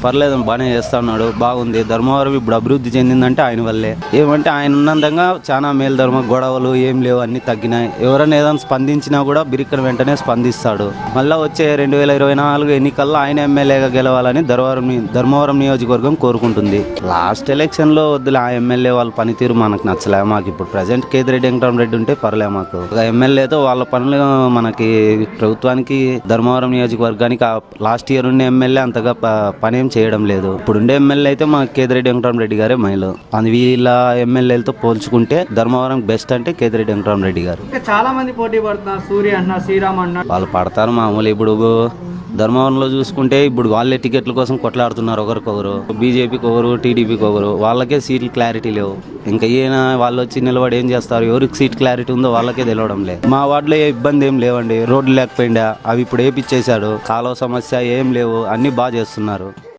పర్లేదు బాగానే చేస్తా ఉన్నాడు, బాగుంది. ధర్మవరం ఇప్పుడు అభివృద్ధి చెందిందంటే ఆయన వల్లే. ఏమంటే ఆయన ఉన్నంతంగా చాలా మేలు. గొడవలు ఏం లేవు, అన్ని తగ్గినాయి. ఎవరైనా ఏదైనా స్పందించినా కూడా బిరిక్కన వెంటనే స్పందిస్తాడు. మళ్ళీ వచ్చే 2024 ఎన్నికల్లో ఆయన ఎమ్మెల్యేగా గెలవాలని ధర్మవరం నియోజకవర్గం కోరుకుంటుంది. లాస్ట్ ఎలక్షన్ లో వద్దులే, ఆ ఎమ్మెల్యే వాళ్ళ పనితీరు మనకు నచ్చలే. మాకు ఇప్పుడు ప్రజెంట్ కేతిరెడ్డి వెంకటరామరెడ్డి ఉంటే పర్లే. మాకు ఒక ఎమ్మెల్యేతో వాళ్ళ పనులు మనకి ప్రభుత్వానికి ధర్మవరం నియోజకవర్గానికి లాస్ట్ ఇయర్ ఉండే ఎమ్మెల్యే అంతగా పనేం చేయడం లేదు. ఇప్పుడు ఉండే ఎమ్మెల్యే అయితే మా కేతిరెడ్డి వెంకటరామరెడ్డి గారే మైలు. వీళ్ళ ఎమ్మెల్యేలతో పోల్చుకుంటే ధర్మవరం బెస్ట్ అంటే కేతిరెడ్డి వెంకటరామరెడ్డి గారు. చాలా మంది పోటీ పడుతున్నారు, సూర్య అన్న, శ్రీరామ్ అన్న. వాళ్ళు పడతారు మామూలు. ఇప్పుడు ధర్మవరంలో చూసుకుంటే ఇప్పుడు వాళ్ళే టికెట్ల కోసం కొట్లాడుతున్నారు. ఒకరికొకరు, బీజేపీకి ఒకరు, టీడీపీకి ఒకరు. వాళ్ళకే సీట్లు క్లారిటీ లేవు. ఇంకా ఈయన వాళ్ళు వచ్చి నిలబడి ఏం చేస్తారు? ఎవరికి సీట్ క్లారిటీ ఉందో వాళ్ళకే తెలియడం లేదు. మా వార్డులో ఏ ఇబ్బంది ఏం లేవండి. రోడ్లు లేకపోయిందా, అవి ఇప్పుడు వేపిచ్చేశాడు. కాలువ సమస్య ఏం లేవు, అన్ని బాగా చేస్తున్నారు.